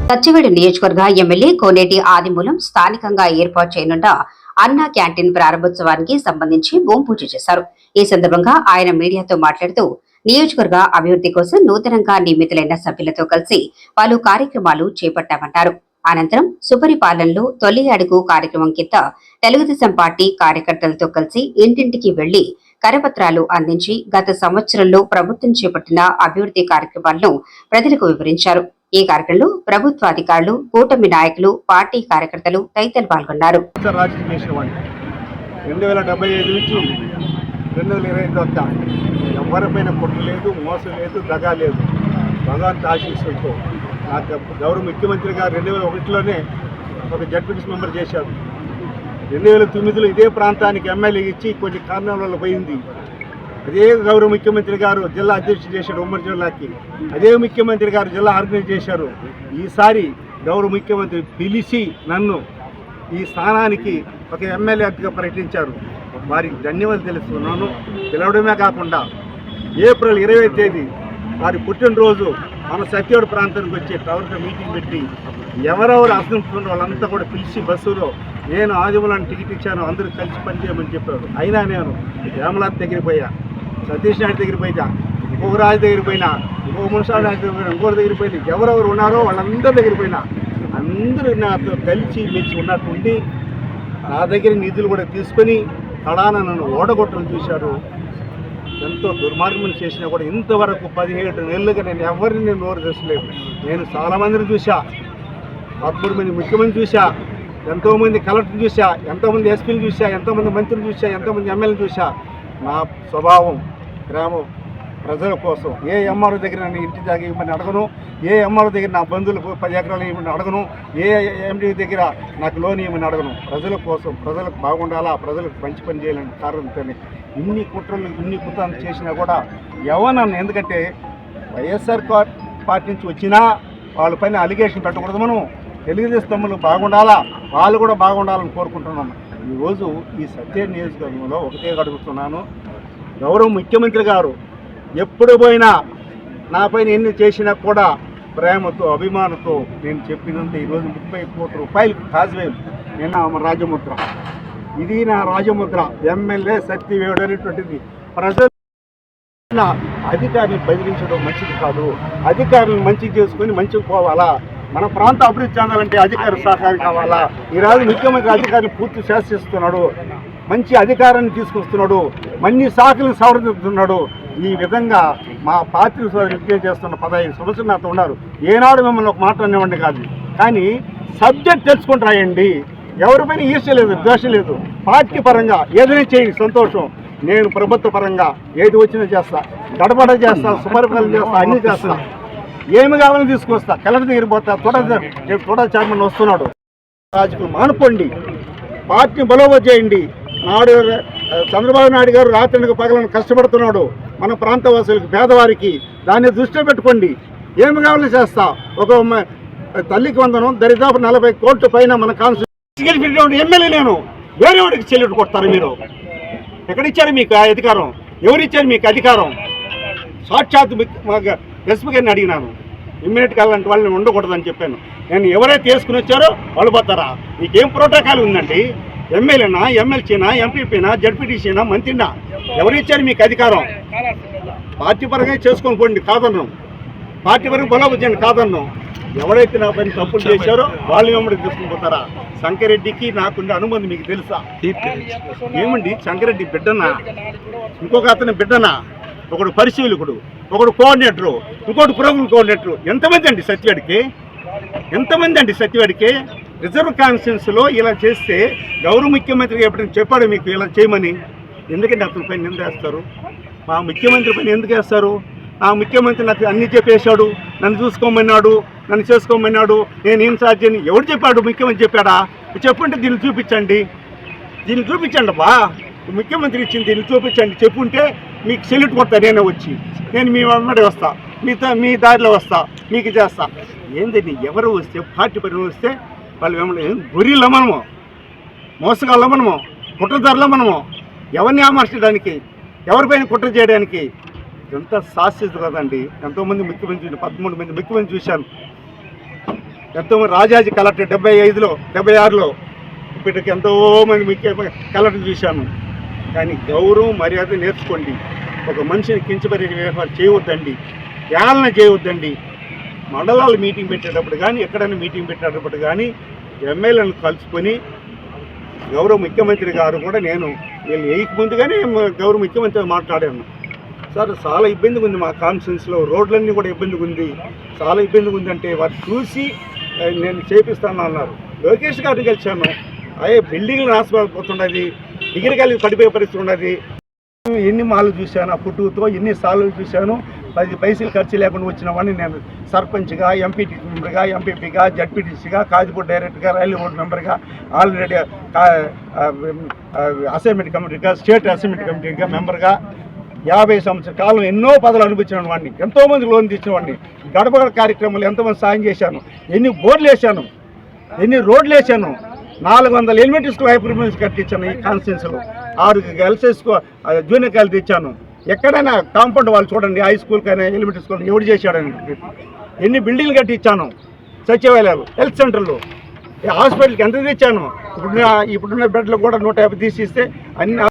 సత్యవేడు నియోజకవర్గ ఎమ్మెల్యే కోనేటి ఆదిమూలం స్థానికంగా ఏర్పాటు చేయనున్న అన్నా క్యాంటీన్ ప్రారంభోత్సవానికి సంబంధించి భూమి పూజ చేశారు. ఈ సందర్భంగా ఆయన మీడియాతో మాట్లాడుతూ నియోజకవర్గ అభివృద్ధి కోసం నూతనంగా నియమితులైన సభ్యులతో కలిసి పలు కార్యక్రమాలు చేపట్టామన్నారు. అనంతరం సుపరిపాలనలో తొలి అడుగు కార్యక్రమం కింద తెలుగుదేశం పార్టీ కార్యకర్తలతో కలిసి ఇంటింటికి వెళ్లి కరపత్రాలు అందించి గత సంవత్సరంలో ప్రభుత్వం చేపట్టిన అభివృద్ధి కార్యక్రమాలను ప్రజలకు వివరించారు. ఈ కార్యక్రమంలో ప్రభుత్వ అధికారులు, కూటమి నాయకులు, పార్టీ కార్యకర్తలు తదితరులు పాల్గొన్నారు. 2075 నుంచి 2025 దాకా ఎవరిపైన కుట్ర లేదు, మోసం లేదు, దగా లేదు. భగవంతు ఆశీస్సులతో నాకు గౌరవ ముఖ్యమంత్రి గారు 2001లోనే ఒక జడ్పీటీసీ మెంబర్ చేశారు. 2009లో ఇదే ప్రాంతానికి ఎమ్మెల్యే ఇచ్చి కొన్ని కారణాల వల్ల పోయింది. అదే గౌరవ ముఖ్యమంత్రి గారు జిల్లా అధ్యక్షుడు చేశారు ఉమ్మడి జిల్లాకి. అదే ముఖ్యమంత్రి గారు జిల్లా ఆర్గనైజ్ చేశారు. ఈసారి గౌరవ ముఖ్యమంత్రి పిలిచి నన్ను ఈ స్థానానికి ఒక ఎమ్మెల్యేగా ప్రకటించారు. వారికి ధన్యవాదాలు తెలుస్తున్నాను. పిలవడమే కాకుండా ఏప్రిల్ 20వ తేదీ వారి పుట్టినరోజు మన సత్యవేడు ప్రాంతానికి వచ్చి టవర్తో మీటింగ్ పెట్టి ఎవరెవరు అసంతున్న వాళ్ళంతా కూడా పిలిచి బస్సులో నేను ఆదిమూలాన్ని టికెట్ ఇచ్చాను, అందరూ కలిసి పనిచేయమని చెప్పారు. అయినా నేను హేమలత దగ్గరికి పోయా, సతీష్ నాయుడు దగ్గరికి పోయినా, ఇంకొక రాజు దగ్గరికి పోయినా, ఇంకొక మున్సారి నాయుడు దగ్గర పోయినా, ఇంకొకరి దగ్గరికి పోయినా, ఎవరెవరు ఉన్నారో వాళ్ళందరి దగ్గరికి పోయినా అందరూ నాతో కలిసి మెలిసి ఉన్నట్టుండి నా దగ్గర నిధులు కూడా తీసుకొని తడాన నన్ను ఓడగొట్టడం చూశారు. ఎంతో దుర్మార్గం చేసినా కూడా ఇంతవరకు 17 నెలలుగా నేను ఎవరిని నోరు తెచ్చలేదు. నేను చాలామందిని చూసా, 13 మంది ముఖ్యమంత్రి చూసా, ఎంతోమంది కలెక్టర్ చూసా, ఎంతోమంది ఎస్పీలు చూసా, ఎంతోమంది మంత్రులు చూసా, ఎంతోమంది ఎమ్మెల్యేలు చూసా. నా స్వభావం గ్రామం ప్రజల కోసం. ఏ ఎంఆర్ఓ దగ్గర నన్ను ఇంటి జాగా ఇవ్వమని అడగను, ఏ ఎంఆర్ఓ దగ్గర నా బంధువులకు 10 ఎకరాలు ఇవ్వమని అడగను, ఏ ఎండి దగ్గర నాకు లోన్ ఇవ్వమని అడగను. ప్రజల కోసం, ప్రజలకు బాగుండాలా, ప్రజలకు మంచి పని చేయాలని కారణంతోనే ఇన్ని కుట్రలు ఇన్ని కుట్రలు చేసినా కూడా ఎవరన్నా, ఎందుకంటే వైఎస్ఆర్ పార్టీ నుంచి వచ్చినా వాళ్ళ పైన అలిగేషన్ పెట్టకూడదు. మనం తెలుగుదేశం తమ్ముళ్ళు బాగుండాలా, వాళ్ళు కూడా బాగుండాలని కోరుకుంటున్నాను. ఈరోజు ఈ సత్యవేడు నియోజకవర్గంలో ఒకటే అడుగుతున్నాను, గౌరవ ముఖ్యమంత్రి గారు ఎప్పుడు పోయినా నా పైన ఎన్ని చేసినా కూడా ప్రేమతో అభిమానంతో నేను చెప్పినంత ఈరోజు 30 కోట్ల రూపాయలు కాజువేలు నిన్న రాజముద్ర. ఇది నా రాజముద్ర. ఎమ్మెల్యే సత్యవేడు అనేటువంటిది ప్రజలు అధికారులను బెదిరించడం మంచిది కాదు. అధికారులను మంచిగా చేసుకొని మంచిగా పోవాలా. మన ప్రాంత అభివృద్ధి చెందాలంటే అధికార సహకారం కావాలా. ఈరోజు ముఖ్యమంత్రి అధికారులు పూర్తి శాసిస్తున్నాడు, మంచి అధికారాన్ని తీసుకొస్తున్నాడు, మన్ని శాఖలను సవరిస్తున్నాడు. ఈ విధంగా మా పార్టీ విజయం చేస్తున్న 15 సంవత్సరాలు నాతో ఉన్నారు. ఏనాడు మిమ్మల్ని ఒక మాట అనేవాడిని కాదు, కానీ సబ్జెక్ట్ తెలుసుకొని రాయండి. ఎవరిపైన ఈర్ష్య లేదు, ద్వేషం లేదు. పార్టీ పరంగా ఏదైనా చేయండి, సంతోషం. నేను ప్రభుత్వ పరంగా ఏది వచ్చినా చేస్తా, గడబడ చేస్తా, సుపరిపాలన చేస్తా, అన్నీ చేస్తా. ఏమి కావాలని తీసుకొస్తా. కలెక్టర్ దగ్గర పోతా, తోట చైర్మన్ వస్తున్నాడు. రాజకీయాలు మానుకోండి, పార్టీని బలోపేతం చేయండి. నాడు చంద్రబాబు నాయుడు గారు రాత్రికి పగలను కష్టపడుతున్నాడు మన ప్రాంతవాసులకి, పేదవారికి. దాన్ని దృష్టిలో పెట్టుకోండి. ఏమి కావాలని చేస్తా. ఒక తల్లికి వందనం దరిదాపు 40 కోట్ల పైన మన కాన్స్టిట్యూషన్ ఎమ్మెల్యే నేను వేరే వాడికి చెల్లిట్టు కొడతారు. మీరు ఎక్కడిచ్చారు మీకు ఆ అధికారం? ఎవరిచ్చారు మీకు అధికారం? సాక్షాత్ ఎస్పీ గారిని అడిగినాను, ఇమ్మీడియట్గా అలాంటి వాళ్ళని ఉండకూడదని చెప్పాను. నేను ఎవరైతే తీసుకుని వచ్చారో వాళ్ళు పోతారా? మీకేం ప్రోటోకాల్ ఉందండి? ఎమ్మెల్యేనా, ఎమ్మెల్సీనా, ఎంపీపీనా, జడ్పీటీసీనా, మంత్రినా? ఎవరిచ్చారు మీకు అధికారం? పార్టీ పరంగా చేసుకొని పోండి, కాదన్నాం. పార్టీ పరంగా బలోపేతం కాదన్నాం. ఎవరైతే నా పైన తప్పులు చేశారో వాళ్ళు వెంబడి తీసుకుని పోతారా? శంకరెడ్డికి నాకుండే అనుబంధం మీకు తెలుసా? ఏమండి, శంకరెడ్డి బిడ్డనా, ఇంకొక అతని బిడ్డనా, ఒకడు పరిశీలకుడు, ఒకడు కోఆర్డినేటరు, ఇంకోటి ప్రోగ్రామ్ కోఆర్డినేటరు. ఎంతమంది అండి సత్యవేడికి? ఎంతమంది అండి సత్యవేడికి? రిజర్వ్ కాన్స్టిట్యున్సీలో ఇలా చేస్తే గౌరవ ముఖ్యమంత్రి ఎప్పుడైనా చెప్పాడు మీకు ఇలా చేయమని? ఎందుకంటే అతని పైన ఎందుకు వేస్తారు? మా ముఖ్యమంత్రి పైన ఎందుకు వేస్తారు? ఆ ముఖ్యమంత్రి నాకు అన్నీ చెప్పేశాడు, నన్ను చూసుకోమన్నాడు, నన్ను చేసుకోమన్నాడు, నేను ఏం సాధ్యని ఎవడు చెప్పాడు? ముఖ్యమంత్రి చెప్పాడా? చెప్పుంటే దీన్ని చూపించండి, దీన్ని చూపించండి బా. ముఖ్యమంత్రి ఇచ్చింది దీన్ని చూపించండి. చెప్పుంటే మీకు సెల్యూట్ కొడతా. నేనే వచ్చి నేను మీ వెంబడి వస్తా, మీ దారిలో వస్తా, మీకు చేస్తా. ఏంటండి, ఎవరు వస్తే పార్టీ పని వస్తే వాళ్ళు వెంబడి గొర్రెలు మనము, మోసగాళ్ళ మనము, కుట్రదారుల మనము, ఎవరిని ఆమర్చడానికి, ఎవరిపైన కుట్ర చేయడానికి? ఎంత శాస్త్రీయ కదండి. ఎంతోమంది ముఖ్యమంత్రి, 13 మంది ముఖ్యమంత్రి చూశాను. ఎంతోమంది రాజాజీ కలెక్టర్ 75లో 76లో ఇప్పటికి ఎంతోమంది ముఖ్య కలెక్టర్ చూశాను. కానీ గౌరవం మర్యాద నేర్చుకోండి. ఒక మనిషిని కించపరిచే వ్యవహారం చేయవద్దండి, ఏలన చేయవద్దండి. మండలాలు మీటింగ్ పెట్టేటప్పుడు కానీ ఎక్కడైనా మీటింగ్ పెట్టేటప్పుడు కానీ ఎమ్మెల్యేలను కలుసుకొని గౌరవ ముఖ్యమంత్రి గారు కూడా నేను వీళ్ళు వేయక ముందుగానే గౌరవ ముఖ్యమంత్రి మాట్లాడాను. సార్ చాలా ఇబ్బందిగా ఉంది మా కాన్స్టిట్యూన్సీలో, రోడ్లన్నీ కూడా ఇబ్బందిగా ఉంది, చాలా ఇబ్బందిగా ఉందంటే వారు చూసి నేను చేపిస్తాను అన్నారు. లోకేష్ గారిని కలిశాను. అయ్యే బిల్డింగ్లు రాసిపోతున్నది, డిగ్రీ కాలేజ్ పడిపోయే పరిస్థితి ఉన్నది. ఎన్ని మాలు చూశాను, ఆ పుట్టుతో ఎన్ని సార్లు చూశాను. 10 పైసలు ఖర్చు లేకుండా వచ్చిన వాడిని నేను సర్పంచ్గా, ఎంపీటీ మెంబర్గా, ఎంపీపీగా, జడ్పీటీసీగా, కాజిపోర్ట్ డైరెక్టర్గా, రైల్వే బోర్డు మెంబర్గా, ఆల్రెడీ అసైన్మెంట్ కమిటీగా, స్టేట్ అసైన్మెంట్ కమిటీగా మెంబర్గా 50 సంవత్సరాల కాలం ఎన్నో పదవులు అనిపించిన వాడిని, ఎంతోమంది లోన్ తెచ్చిన వాడిని, గడప కార్యక్రమాలు ఎంతోమంది సాయం చేశాను, ఎన్ని బోర్డులు వేసాను, ఎన్ని రోడ్లు వేసాను, 400 ఎలిమెంటరీ స్కూల్ హైపర్మెంట్స్ కట్టించాను. ఈ కాన్స్టిట్యూన్సీలో 6 గర్ల్స్ స్కూల్ జూనియర్ కాలేజ్ తెచ్చాను. ఎక్కడైనా కాంపౌండ్ వాళ్ళు చూడండి, హై స్కూల్ కానీ ఎలిమెంటరీ స్కూల్ ఎవరు చేశాడని. ఎన్ని బిల్డింగ్లు కట్టించాను, సచివాలయాలు, హెల్త్ సెంటర్లు, హాస్పిటల్కి ఎంత తెచ్చాను. ఇప్పుడున్న బెడ్లు కూడా 150 తీసిస్తే అన్ని